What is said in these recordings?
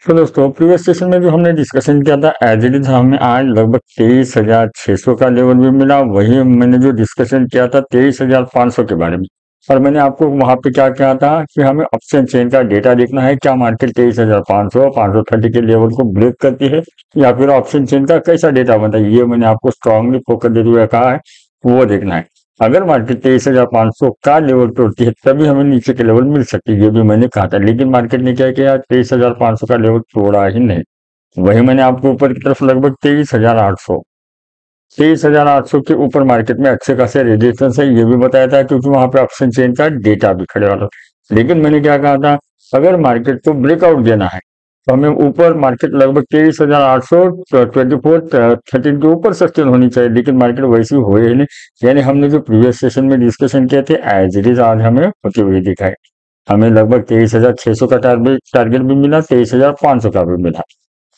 तो दोस्तों previous session में जो हमने डिस्कशन किया था एज इट इज हमें आज लगभग 23,600 का लेवल भी मिला। वही मैंने जो डिस्कशन किया था 23,500 के बारे में। और मैंने आपको वहां पे क्या कहा था कि हमें ऑप्शन चेन का डेटा देखना है, क्या मार्केट 23,500 530 के लेवल को ब्रेक करती है या फिर ऑप्शन चेन का कैसा डेटा बनता है, ये मैंने आपको स्ट्रांगली फोकस देते हुए कहा है, वो देखना है। अगर मार्केट 23,500 का लेवल तोड़ती है तभी हमें नीचे के लेवल मिल सकती है, ये भी मैंने कहा था। लेकिन मार्केट ने क्या किया, 23,500 का लेवल तोड़ा ही नहीं। वही मैंने आपको ऊपर की तरफ लगभग 23,800 के ऊपर मार्केट में अच्छे खासे रेजिस्टेंस है, ये भी बताया था, क्योंकि वहां पे ऑप्शन चेन का डेटा भी खड़े वाला। लेकिन मैंने क्या कहा था, अगर मार्केट को ब्रेकआउट देना है तो हमें ऊपर मार्केट लगभग 23,800 24 13 के ऊपर सस्टेन होनी चाहिए। लेकिन मार्केट वैसी हो ही नहीं, यानी हमने जो प्रीवियस सेशन में डिस्कशन किए थे एज इट इज आज हमें होती हुई दिखाई। हमें लगभग 23,600 का टारगेट भी मिला, 23,500 का भी मिला।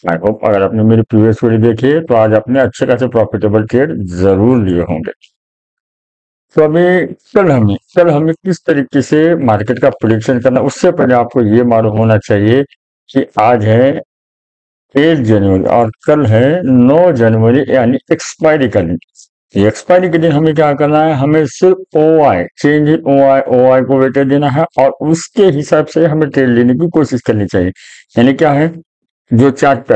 आई होप अगर आपने मेरी प्रीवियस वीडियो देखी है तो आज आपने अच्छे खासे प्रॉफिटेबल ट्रेड जरूर लिए होंगे। तो अभी कल हमें किस तरीके से मार्केट का प्रिडिक्शन करना, उससे पहले आपको ये मालूम होना चाहिए कि आज है 1 जनवरी और कल है 9 जनवरी, यानी एक्सपायरी का दिन। ये एक्सपायरी के दिन हमें क्या करना है, हमें सिर्फ ओआई चेंज इन ओआई को वेटेज देना है और उसके हिसाब से हमें ट्रेड लेने की कोशिश करनी चाहिए। यानी क्या है, जो चार्ट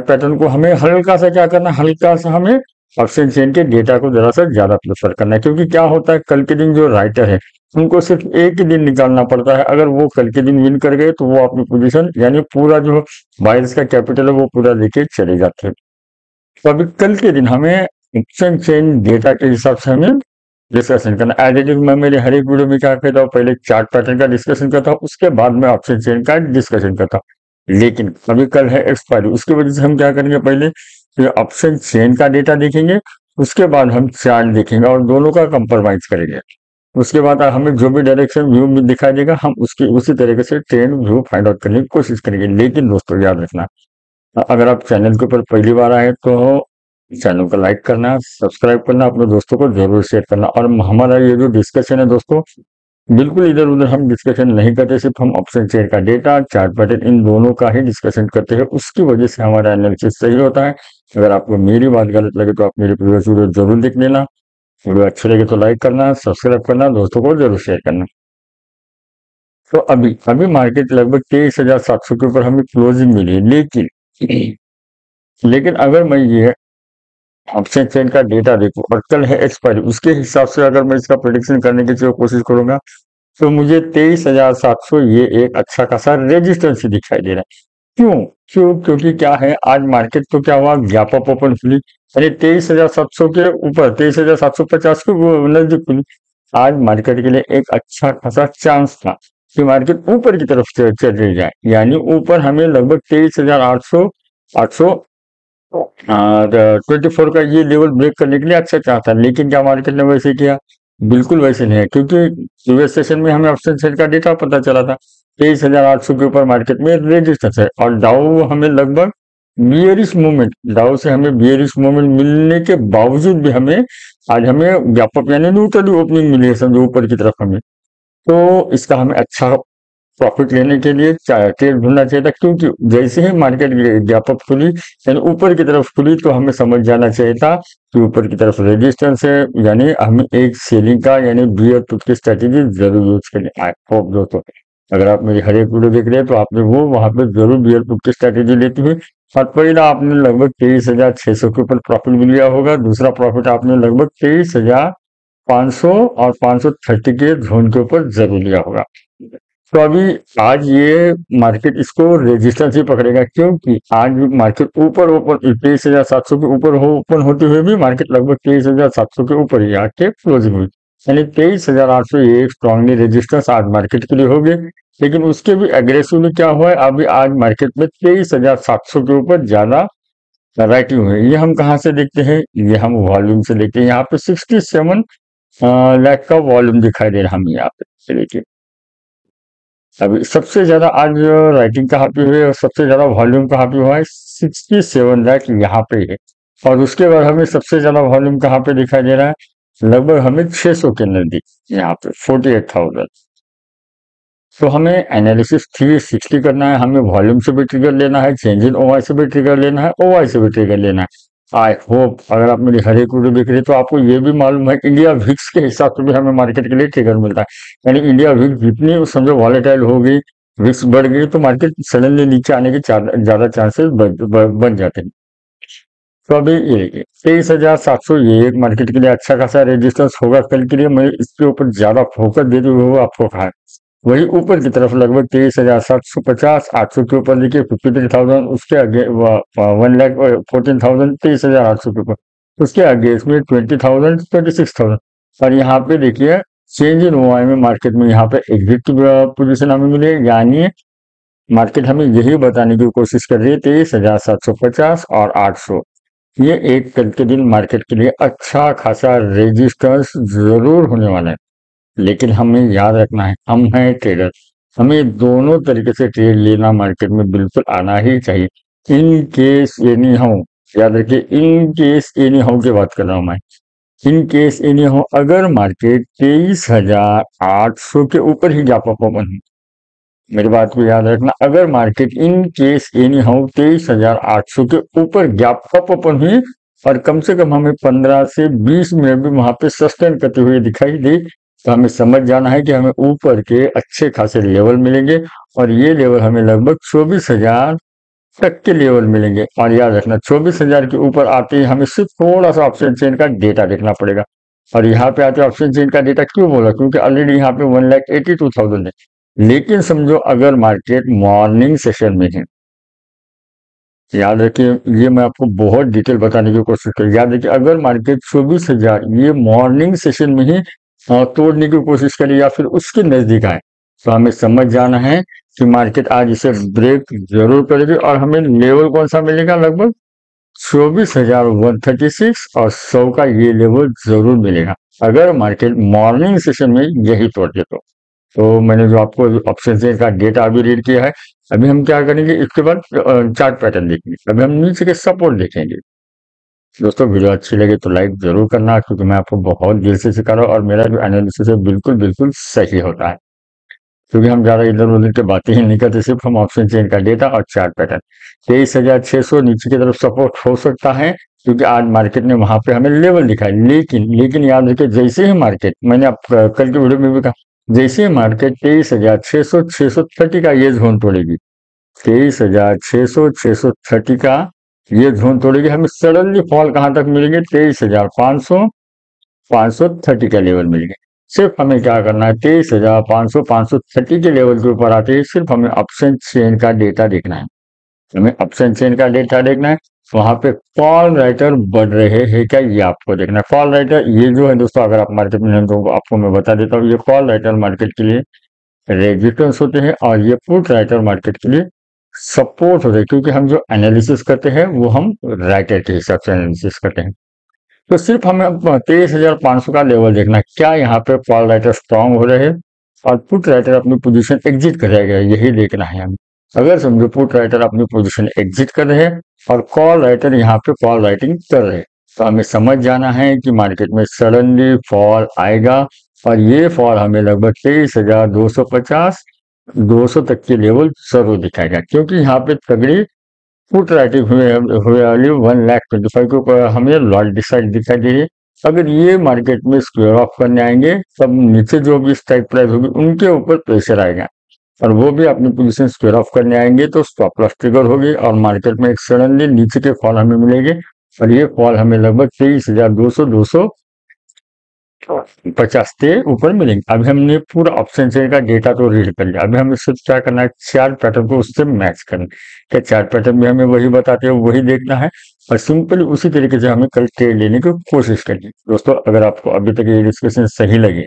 पैटर्न को हमें हल्का सा क्या करना है, हल्का सा हमें ऑप्शन चेन के डेटा को जरा सा ज्यादा प्रेफर करना है। क्योंकि क्या होता है, कल के दिन जो राइटर है उनको सिर्फ एक ही दिन निकालना पड़ता है। अगर वो कल के दिन विन कर गए तो वो अपनी पोजीशन यानी पूरा जो बायर्स का कैपिटल है वो पूरा लेके चले जाते हैं। तो अभी कल के दिन हमें ऑप्शन चेन डेटा के हिसाब से हमें डिस्कशन करना। एज इट इज मैं मेरे हर एक वीडियो में क्या कहता हूँ, पहले चार्ट पैटर्न का डिस्कशन करता हूँ, उसके बाद में ऑप्शन चेन का डिस्कशन करता हूँ। लेकिन अभी कल है एक्सपायरी, उसकी वजह से हम क्या करेंगे, पहले ये ऑप्शन चेन का डेटा देखेंगे, उसके बाद हम चार्ट देखेंगे और दोनों का कंप्रोमाइज करेंगे। उसके बाद हमें जो भी डायरेक्शन व्यू में दिखाई देगा हम उसकी उसी तरीके से ट्रेंड व्यू फाइंड आउट करने की कोशिश करेंगे। लेकिन दोस्तों याद रखना, अगर आप चैनल के ऊपर पहली बार आए तो चैनल को लाइक करना, सब्सक्राइब करना, अपने दोस्तों को जरूर शेयर करना। और हमारा ये जो डिस्कशन है दोस्तों, बिल्कुल इधर उधर हम डिस्कशन नहीं करते, सिर्फ हम ऑप्शन चेन का डेटा, चार्ट पैटर्न, इन दोनों का ही डिस्कशन करते हैं। उसकी वजह से हमारा एनालिसिस सही होता है। अगर आपको मेरी बात गलत लगे तो आप मेरी प्रीवियस वीडियो जरूर देख लेना। वीडियो अच्छी लगे तो लाइक करना, सब्सक्राइब करना, दोस्तों को जरूर शेयर करना। तो अभी अभी मार्केट लगभग 23,700 के ऊपर हमें क्लोजिंग मिली है। लेकिन अगर मैं ये ऑप्शन चेन का डेटा देखूं और कल है एक्सपायरी, उसके हिसाब से अगर मैं इसका प्रिडिक्शन करने की जो कोशिश करूंगा तो मुझे 23,700 ये एक अच्छा खासा रेजिस्टेंस दिखाई दे रहा है। क्योंकि क्या है, आज मार्केट तो क्या हुआ, गैप अप ओपन खुली, यानी 23,700 के ऊपर 23,750 के वो नजदीक खुली। आज मार्केट के लिए एक अच्छा खासा चांस था कि मार्केट ऊपर की तरफ चल रही जाए, यानी ऊपर हमें लगभग 23,800 800 24 का ये लेवल ब्रेक करने के लिए अच्छा चांस था। लेकिन क्या मार्केट ने वैसे किया? बिल्कुल वैसे नहीं है, क्योंकि प्रीवियस सेशन में हमें ऑप्शन सेल का डेटा पता चला था 23,800 के ऊपर मार्केट में रेजिस्टेंस है और डाउ हमें लगभग बियरिश मूवमेंट, डाउ से हमें बियरिश मूवमेंट मिलने के बावजूद भी हमें आज हमें व्यापक यानी न्यूट्रल ओपनिंग मिली है, समझो ऊपर की तरफ हमें। तो इसका हमें अच्छा प्रॉफिट लेने के लिए ट्रेड ढूंढना चाहिए था। क्योंकि जैसे ही मार्केट गैप अप खुली यानी ऊपर की तरफ खुली तो हमें समझ जाना चाहिए था कि ऊपर की तरफ रेजिस्टेंस है, यानी हमें एक सेलिंग का यानी बियर पुट की स्ट्रेटेजी जरूर यूज करनी। आई होप दोस्तों अगर आप मेरी हर एक वीडियो देख रहे हैं तो आपने वो वहां पे जरूर बियर पुट की स्ट्रेटेजी लेती हुई, और पहला आपने लगभग 23,600 के ऊपर प्रॉफिट भी लिया होगा, दूसरा प्रॉफिट आपने लगभग 23,500 और 530 के जोन के ऊपर जरूर लिया होगा। तो अभी आज ये मार्केट इसको रेजिस्टेंस ही पकड़ेगा, क्योंकि आज मार्केट ऊपर ओपन 23,700 के ऊपर ओपन होते हुए भी मार्केट लगभग 23,700 के ऊपर ही आके क्लोजिंग हुई, यानी 23,800 ये एक स्ट्रांगली रेजिस्टेंस आज मार्केट के लिए हो गई। लेकिन उसके भी एग्रेसिवली क्या हुआ है, अभी आज मार्केट में 23,700 के ऊपर ज्यादा राइटिंग हुई है। ये हम कहाँ से देखते हैं, ये हम वॉल्यूम से देखते हैं। यहाँ पे 67 लाख का वॉल्यूम दिखाई दे रहा है हमें यहाँ पे, देखिए अभी सबसे ज्यादा आज राइटिंग कहाँ पे हुई है और सबसे ज्यादा वॉल्यूम कहाँ पे हुआ है, 67 लाख यहाँ पे है। और उसके बाद हमें सबसे ज्यादा वॉल्यूम कहाँ पे दिखाई दे रहा है, लगभग हमें 600 के नजदीक, यहाँ पे 48,000। तो हमें एनालिसिस 360 करना है, हमें वॉल्यूम से भी ट्रिगर लेना है, चेंज इन ओवाई से भी ट्रिगर लेना है, ओवाई से भी ट्रिगर लेना है। आई होप अगर आप मेरी हर एक वीडियो देख रहे हैं तो आपको ये भी मालूम है इंडिया विक्स के हिसाब से भी हमें मार्केट के लिए ट्रिगर मिलता है। यानी इंडिया विक्स जितनी समझो वॉलेटाइल होगी, विक्स बढ़ गई तो मार्केट सडनली नीचे आने के ज्यादा चांसेस बन जाते हैं। तो अभी ये 23,700 ये एक मार्केट के लिए अच्छा खासा रेजिस्टेंस होगा कल के लिए। मैं इसके ऊपर ज्यादा फोकस देते हुए आपको कहा है। वही ऊपर की तरफ लगभग 23,750, 800 के ऊपर देखिए 53,000, उसके आगे 1,14,000, 23,800 के ऊपर, उसके आगे इसमें 20,000, 26,000। और यहाँ पे देखिए चेंज इन हुआ में मार्केट में यहाँ पे एग्जिट की पोजिशन हमें मिली है। यानी मार्केट हमें यही बताने की कोशिश कर रही है 23,750 और 800 ये एक कल के दिन मार्केट के लिए अच्छा खासा रेजिस्टेंस जरूर होने वाला है। लेकिन हमें याद रखना है हम हैं ट्रेडर, हमें दोनों तरीके से ट्रेड लेना मार्केट में बिल्कुल आना ही चाहिए। इन केस एनी हो, याद रखिए इन केस एनी हो की बात कर रहा हूं मैं। इन केस एनी हो अगर मार्केट 23,800 के ऊपर ही गैप अप ओपन है, मेरी बात को याद रखना, अगर market in case any how 23,800 के ऊपर गैप अप ओपन हुई और कम से कम हमें 15 से 20 मिनट भी वहां पे सस्टेन करते हुए दिखाई दे, तो हमें समझ जाना है कि हमें ऊपर के अच्छे खासे लेवल मिलेंगे। और ये लेवल हमें लगभग 24,000 तक के लेवल मिलेंगे। और याद रखना 24,000 के ऊपर आते ही हमें सिर्फ थोड़ा सा ऑप्शन चेन का डेटा देखना पड़ेगा। और यहाँ पे आते ऑप्शन चेन का डेटा क्यों बोला, क्योंकि ऑलरेडी यहाँ पे 1,82,000 है। लेकिन समझो अगर मार्केट मॉर्निंग सेशन में है, याद रखिए ये मैं आपको बहुत डिटेल बताने की कोशिश कर, याद रखिए अगर मार्केट 24,000 ये मॉर्निंग सेशन में ही तोड़ने की कोशिश करे या फिर उसके नजदीक आए, तो हमें समझ जाना है कि मार्केट आज इसे ब्रेक जरूर करेगी। और हमें लेवल कौन सा मिलेगा, लगभग 24,136 और 100 का ये लेवल जरूर मिलेगा अगर मार्केट मॉर्निंग सेशन में यही तोड़े तो मैंने जो आपको ऑप्शन चेन का डेटा अभी रीड किया है, अभी हम क्या करेंगे इसके बाद चार्ट पैटर्न देखेंगे। अभी हम नीचे के सपोर्ट देखेंगे। दोस्तों वीडियो अच्छी लगे तो लाइक जरूर करना, क्योंकि मैं आपको बहुत दिल से सिखा रहा हूँ और मेरा जो एनालिसिस है बिल्कुल बिल्कुल सही होता है। क्योंकि हम ज्यादा इधर उधर की बातें ही नहीं करते, सिर्फ हम ऑप्शन चेन का डेटा और चार्ट पैटर्न। 23,600 नीचे की तरफ सपोर्ट हो सकता है, क्योंकि आज मार्केट ने वहां पे हमें लेवल दिखाया। लेकिन याद रखिए जैसे ही मार्केट, मैंने आप कल के वीडियो में भी कहा, जैसे ही मार्केट 23,600, 630 का ये जोन तोड़ेगी, 23,600, 630 का ये जोन तोड़ेगी, हमें सडनली फॉल कहां तक मिलेंगे, 23,500, 530 का लेवल मिलेंगे। सिर्फ हमें क्या करना है, 23,500, 530 के लेवल के ऊपर आते ही सिर्फ हमें ऑप्शन चेन का डेटा देखना है। हमें ऑप्शन चेन का डेटा देखना है, वहां पे कॉल राइटर बढ़ रहे हैं क्या, ये आपको देखना है। कॉल राइटर ये जो है दोस्तों, अगर आप मार्केट में हैं तो आपको मैं बता देता हूँ, ये कॉल राइटर मार्केट के लिए रेजिस्टेंस होते हैं और ये पुट राइटर मार्केट के लिए सपोर्ट होते हैं। क्योंकि हम जो एनालिसिस करते हैं वो हम राइटर के हिसाब से एनालिसिस करते हैं। तो सिर्फ हमें 23,500 का लेवल देखना है, क्या यहाँ पे कॉल राइटर स्ट्रांग हो रहे हैं और पुट राइटर अपनी पोजीशन एग्जिट कर रहेगा, यही देखना है हमें। अगर समझो पुट राइटर अपनी पोजीशन एग्जिट कर रहे हैं और कॉल राइटर यहाँ पे कॉल राइटिंग कर रहे हैं, तो हमें समझ जाना है कि मार्केट में सडनली फॉल आएगा। और ये फॉल हमें लगभग 23,250, 200 तक के लेवल जरूर दिखाएगा, क्योंकि यहाँ पे तगड़ी पुट राइटिंग हुए वाली 1,25,000 के ऊपर हमें लॉट डिसाइड दिखाई दे रही है। अगर ये मार्केट में स्क्वेयर ऑफ करने आएंगे तब नीचे जो भी स्ट्राइक प्राइस होगी उनके ऊपर प्रेशर आएगा और वो भी अपनी पोजीशन स्क्वेयर ऑफ करने आएंगे, तो स्टॉप लॉस ट्रिगर होगी और मार्केट में एक सडनली नीचे के फॉल हमें मिलेंगे। और ये फॉल हमें लगभग 23,200, 250 के ऊपर मिलेंगे। अभी हमने पूरा ऑप्शन चेन का डेटा तो रीड कर लिया, अभी हमें सिर्फ क्या करना है, चार्ट पैटर्न को उससे मैच करना है। क्या चार्ट पैटर्न भी हमें वही बताते हैं, वही देखना है और सिंपली उसी तरीके से हमें कल ट्रेड लेने की कोशिश करनी है। दोस्तों अगर आपको अभी तक ये डिस्कशन सही लगे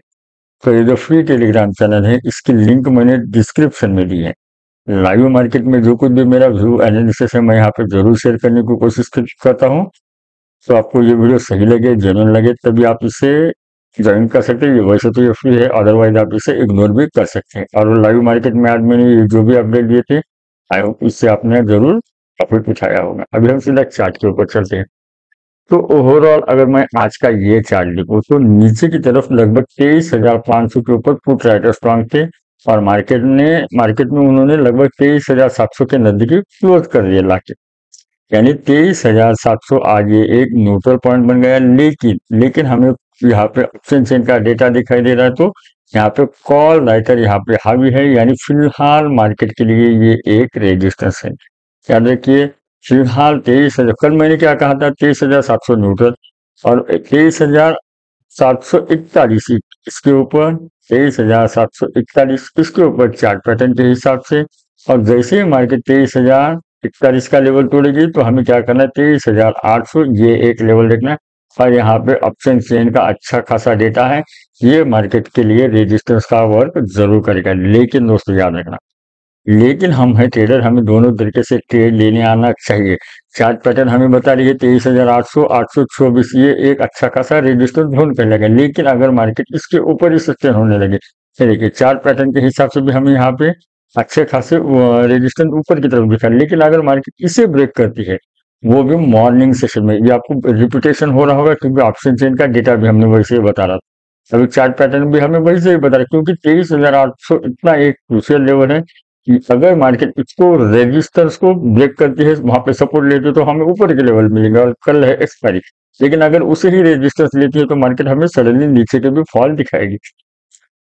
तो ये जो फ्री टेलीग्राम चैनल है इसकी लिंक मैंने डिस्क्रिप्शन में दी है। लाइव मार्केट में जो कुछ भी मेरा व्यू एनालिसिस है मैं यहाँ पे जरूर शेयर करने की कोशिश करता हूँ। तो आपको ये वीडियो सही लगे, जेन्युइन लगे, तभी आप इसे ज्वाइन कर सकते हैं। वैसे तो ये फ्री है, अदरवाइज आप इसे इग्नोर भी कर सकते हैं। और लाइव मार्केट में आज मैंने जो भी अपडेट दिए थे, आई होप इससे आपने जरूर प्रॉफिट उठाया होगा। अभी हम सीधा चार्ट के ऊपर चलते हैं। तो ओवरऑल अगर मैं आज का ये चार्ट देखूं तो नीचे की तरफ लगभग 23,500 के ऊपर पुट राइटर स्ट्रांग थे और मार्केट में उन्होंने लगभग 23,700 के नजदीक क्लोज कर दिया लाके, यानी 23,700 आज ये एक न्यूट्रल पॉइंट बन गया। लेकिन हमें यहाँ पे ऑप्शन चेन का डेटा दिखाई दे रहा है, तो यहाँ पे कॉल राइटर यहाँ पे हावी है, यानी फिलहाल मार्केट के लिए ये एक रेजिस्टेंस है। याद रखिए, फिलहाल 23,000, कल मैंने क्या कहा था, 23,700 न्यूट्रल और 23,741 इसके ऊपर, 23,741 इसके ऊपर चार्ट पैटर्न के हिसाब से। और जैसे ही मार्केट 23,041 का लेवल तोड़ेगी तो हमें क्या करना है, 23,800 ये एक लेवल देखना है। और यहाँ पे ऑप्शन चेन का अच्छा खासा डेटा है, ये मार्केट के लिए रेजिस्टेंस का वर्क जरूर करेगा। लेकिन दोस्तों याद रखना, लेकिन हम है ट्रेडर, हमें दोनों तरीके से ट्रेड लेने आना चाहिए। चार्ट पैटर्न हमें बता रही है 23,800, 824 ये एक अच्छा खासा रेजिस्टेंस जोन कर लगे। लेकिन अगर मार्केट इसके ऊपर ही सस्टेन होने लगे, ये देखिए चार्ट पैटर्न के हिसाब से भी हमें यहाँ पे अच्छे खासे रेजिस्टेंस ऊपर की तरफ दिखा। लेकिन अगर मार्केट इसे ब्रेक करती है, वो भी मॉर्निंग सेशन में, ये आपको रिपीटेशन हो रहा होगा क्योंकि ऑप्शन चेन का डेटा भी हमने वैसे ही बता रहा था, अभी चार्ट पैटर्न भी हमें वैसे ही बता रहा है, क्योंकि 23,800 इतना एक क्रूशियल लेवल है कि अगर मार्केट इसको रेजिस्टेंस को ब्रेक करती है, वहां पे सपोर्ट लेती है, तो हमें ऊपर के लेवल मिलेगा और कल है एक्सपायरी। लेकिन अगर उसे ही रेजिस्टेंस लेती है तो मार्केट हमें सडनली नीचे के भी फॉल दिखाएगी।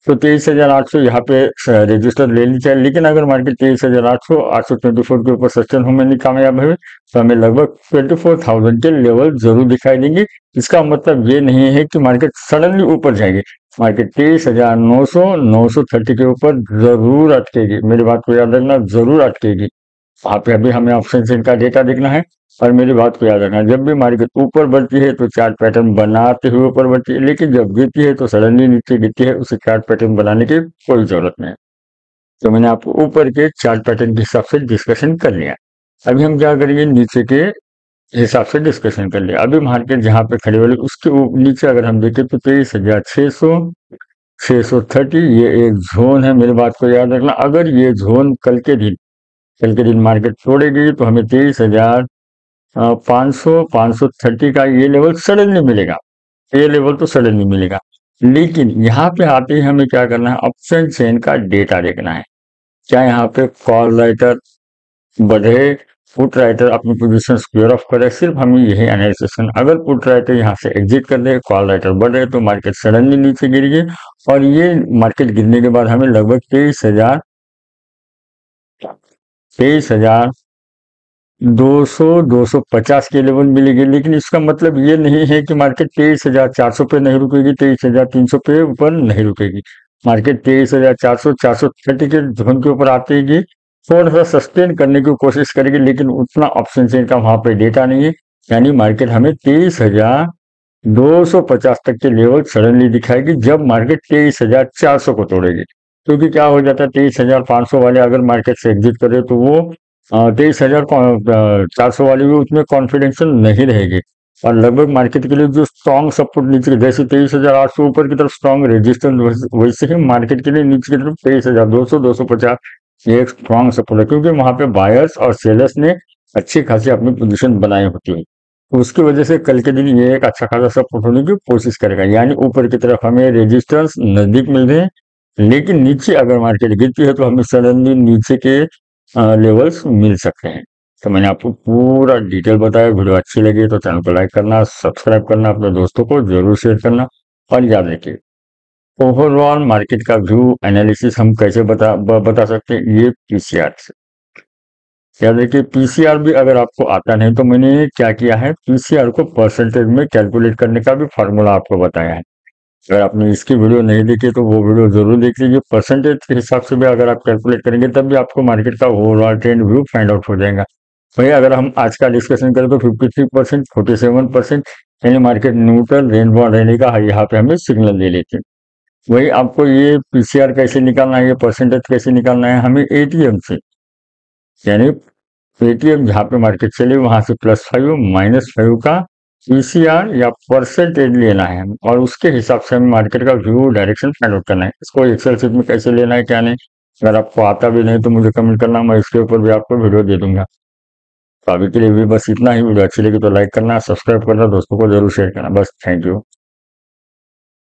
तो 23,800 यहाँ पे रजिस्टर ले ली चाहिए। लेकिन अगर मार्केट 23,800, 824 के ऊपर सस्टेन होने में कामयाब है तो हमें लगभग 24,000 के लेवल जरूर दिखाई देंगे। इसका मतलब ये नहीं है कि मार्केट सडनली ऊपर जाएगी। मार्केट 23,900, 930 के ऊपर जरूर अटकेगी, मेरी बात को याद रखना, जरूर अटकेगी। वहां पे अभी हमें ऑप्शन चेन का डेटा देखना है। और मेरी बात को याद रखना, जब भी मार्केट ऊपर बढ़ती है तो चार्ट पैटर्न बनाते हुए ऊपर बढ़ती है, लेकिन जब गिरती है तो सडनली नीचे गिरती है, उसे चार्ट पैटर्न बनाने की कोई जरूरत नहीं है। तो मैंने आपको ऊपर के चार्ट पैटर्न के हिसाब से डिस्कशन कर लिया। अभी हम क्या करेंगे, नीचे के हिसाब से डिस्कशन कर लिया। अभी मार्केट जहाँ पे खड़ी वाली उसके नीचे अगर हम देखें तो 23,600, 630 ये एक जोन है, मेरी बात को याद रखना। अगर ये जोन कल के दिन मार्केट तोड़ेगी तो हमें 23,500, 530 का ये लेवल सडनली मिलेगा, ये लेवल तो सडनली मिलेगा। लेकिन यहाँ पे आते ही हमें क्या करना है, ऑप्शन चेन का डेटा देखना है। क्या यहाँ पे कॉल राइटर बढ़े, पुट राइटर अपनी पोजीशन स्क्वेयर ऑफ करे, सिर्फ हमें यही एनालिसिस करना। अगर पुट राइटर यहाँ से एग्जिट कर दे, कॉल राइटर बढ़े, तो मार्केट सडनली नीचे गिरेगी। और ये मार्केट गिरने के बाद हमें लगभग 23,200, 250 के लेवल मिलेगी। लेकिन इसका मतलब ये नहीं है कि मार्केट 23,400 पे नहीं रुकेगी, 23,300 पे ऊपर नहीं रुकेगी। मार्केट 23,400, 430 के जोन के ऊपर आते ही थोड़ा सा सस्टेन करने की कोशिश करेगी, लेकिन उतना ऑप्शन चेन का वहां पे डेटा नहीं है। यानी मार्केट हमें 23,250 तक के लेवल सडनली दिखाएगी जब मार्केट 23,400 को तोड़ेगी। क्योंकि क्या हो जाता है, 23,500 वाले अगर मार्केट से एग्जिट करे तो वो 23,400 वाली भी उसमें कॉन्फिडेंशियल नहीं रहेगी। और लगभग मार्केट के लिए जो स्ट्रॉन्ग सपोर्ट नीचे, जैसे 23,800 ऊपर की तरफ स्ट्रॉन्ग रेजिस्टेंस, वैसे ही मार्केट के लिए नीचे की तरफ 23,200, 250 ये एक स्ट्रॉन्ग सपोर्ट है, क्योंकि वहां पे बायर्स और सेलर्स ने अच्छी खासी अपनी पोजीशन बनाई होती है। तो उसकी वजह से कल के दिन ये एक अच्छा खासा सपोर्ट होने की कोशिश करेगा। यानी ऊपर की तरफ हमें रेजिस्टेंस नजदीक मिल रहे हैं, लेकिन नीचे अगर मार्केट गिरती है तो हमें सडनली नीचे के लेवल्स मिल सकते हैं। तो मैंने आपको पूरा डिटेल बताया। वीडियो अच्छी लगी तो चैनल को लाइक करना, सब्सक्राइब करना, अपने दोस्तों को जरूर शेयर करना। और याद रखिए, ओवरऑल मार्केट का व्यू एनालिसिस हम कैसे बता सकते हैं, ये पीसीआर से। याद रखिए, पीसीआर भी अगर आपको आता नहीं तो मैंने क्या किया है, पीसीआर को परसेंटेज में कैलकुलेट करने का भी फार्मूला आपको बताया है। अगर आपने इसकी वीडियो नहीं देखी तो वो वीडियो जरूर देख लीजिए। परसेंटेज के हिसाब से भी अगर आप कैलकुलेट करेंगे तब भी आपको मार्केट का overall trend view find out हो जाएगा। वही अगर हम आज का डिस्कशन करें तो 53%, 47%, यानी मार्केट न्यूट्रल रेंज बाउंड रहने का यहाँ पे हमें सिग्नल दे लेते हैं। वही आपको ये पीसीआर कैसे निकालना है, ये परसेंटेज कैसे निकालना है, हमें एटीएम से, यानी एटीएम जहाँ पे मार्केट चले वहां से +5, -5 का पीसीआर या परसेंटेज लेना है। और उसके हिसाब से हमें मार्केट का व्यू डायरेक्शन फाइंड आउट करना है। इसको एक्सेल शीट में कैसे लेना है क्या नहीं, अगर आपको आता भी नहीं तो मुझे कमेंट करना, मैं इसके ऊपर भी आपको वीडियो दे दूंगा। तो अभी के लिए भी बस इतना ही। वीडियो अच्छी लगी तो लाइक करना, सब्सक्राइब करना, दोस्तों को जरूर शेयर करना। बस थैंक यू।